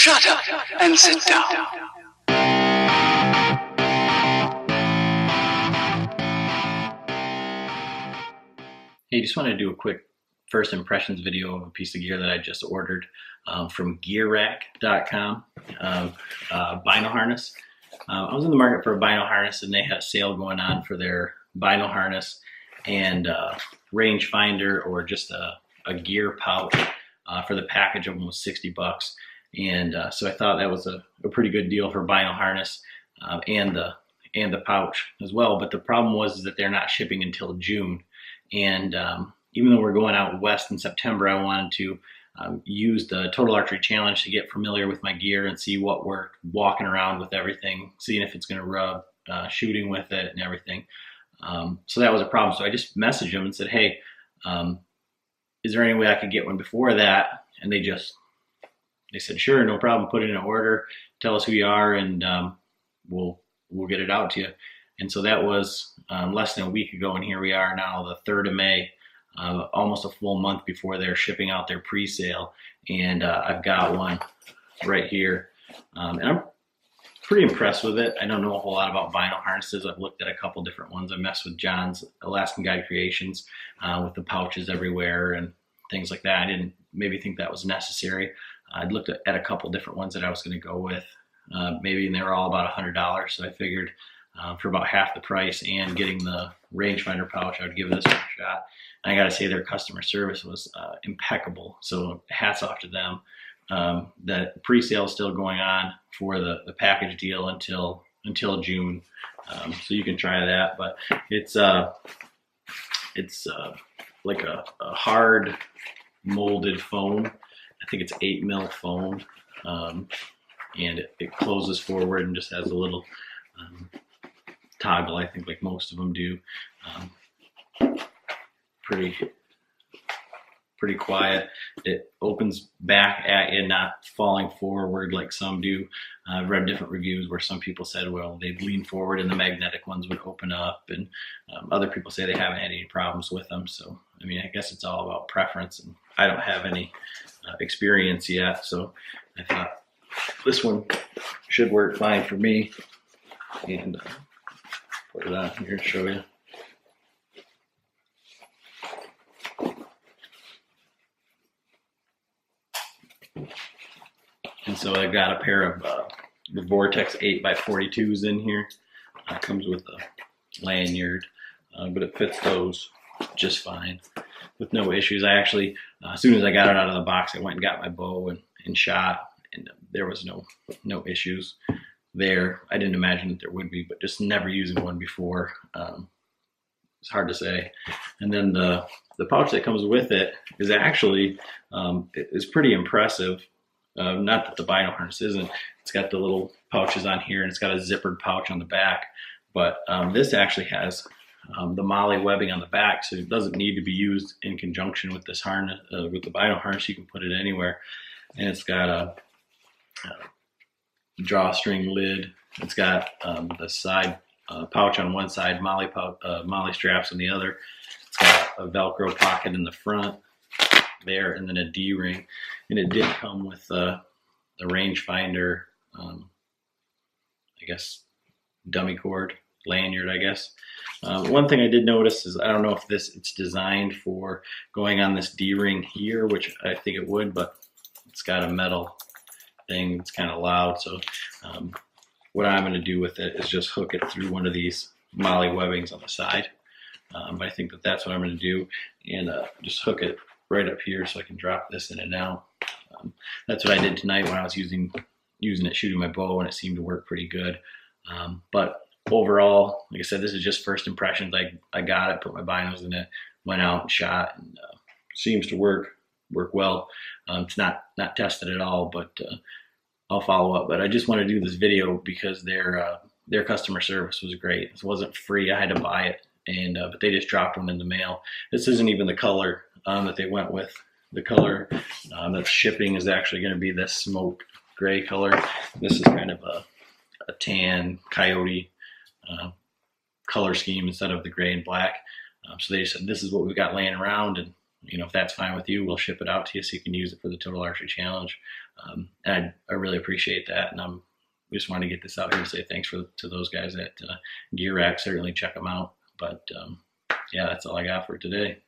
Shut up and sit down. Hey, just wanted to do a quick first impressions video of a piece of gear that I just ordered from Gearak.com, Bino harness. I was in the market for a Bino harness and they had a sale going on for their Bino harness and range finder or just a gear pouch for the package of almost 60 bucks. And so I thought that was a pretty good deal for Bino harness and the pouch as well. But the problem was that they're not shipping until June. And even though we're going out west in September, I wanted to use the Total Archery Challenge to get familiar with my gear and see what worked, walking around with everything, seeing if it's going to rub, shooting with it and everything. So that was a problem. So I just messaged them and said, hey, is there any way I could get one before that? And they said, sure, no problem. Put in an order, tell us who you are, and we'll get it out to you. And so that was less than a week ago, and here we are now, the 3rd of May, almost a full month before they're shipping out their pre-sale. And I've got one right here. And I'm pretty impressed with it. I don't know a whole lot about Bino harnesses. I've looked at a couple different ones. I messed with John's Alaskan Guide Creations with the pouches everywhere and things like that. I didn't maybe think that was necessary. I'd looked at a couple different ones that I was going to go with, maybe, and they were all about $100. So I figured for about half the price and getting the rangefinder pouch, I would give this one a shot. And I got to say, their customer service was impeccable. So hats off to them. The pre-sale is still going on for the package deal until June. So you can try that, but it's like a hard molded foam. I think it's 8mm foam, and it closes forward and just has a little toggle, I think, like most of them do. Pretty quiet. It opens back at you, not falling forward like some do. I've read different reviews where some people said, well, they'd lean forward and the magnetic ones would open up, and other people say they haven't had any problems with them. So, I mean, I guess it's all about preference, and I don't have any experience yet, so I thought this one should work fine for me. And put it on here to show you. And so I got a pair of the Vortex 8x42s in here. Comes with a lanyard, but it fits those just fine with no issues. I actually, as soon as I got it out of the box, I went and got my bow and shot, and there was no issues there. I didn't imagine that there would be, but just never using one before, it's hard to say. And then the pouch that comes with it is actually is pretty impressive. Not that the Bino harness isn't. It's got the little pouches on here, and it's got a zippered pouch on the back. But this actually has the MOLLE webbing on the back, so it doesn't need to be used in conjunction with this harness, with the Bino harness. You can put it anywhere. And it's got a drawstring lid. It's got the side pouch on one side, MOLLE straps on the other. It's got a Velcro pocket in the front there, and then a D-ring. And it did come with the rangefinder, I guess, dummy cord lanyard, I guess. One thing I did notice is, I don't know if it's designed for going on this D-ring here, which I think it would, but it's got a metal thing. It's kind of loud. So what I'm going to do with it is just hook it through one of these MOLLE webbings on the side. But I think that's what I'm going to do, and just hook it right up here so I can drop this in and out. That's what I did tonight when I was using it shooting my bow, and it seemed to work pretty good. But overall, like I said, this is just first impressions. I got it, put my binos in it, went out and shot, and seems to work well. It's not tested at all, but I'll follow up. But I just want to do this video because their customer service was great. It wasn't free. I had to buy it, and but they just dropped one in the mail. This isn't even the color that they went with. The color that's shipping is actually going to be this smoke gray color. This is kind of a tan coyote color scheme instead of the gray and black. So they said, this is what we've got laying around, and if that's fine with you, we'll ship it out to you so you can use it for the Total Archery Challenge. And I really appreciate that. And we just wanted to get this out here to say thanks to those guys at Gearak. Certainly check them out. But yeah, that's all I got for today.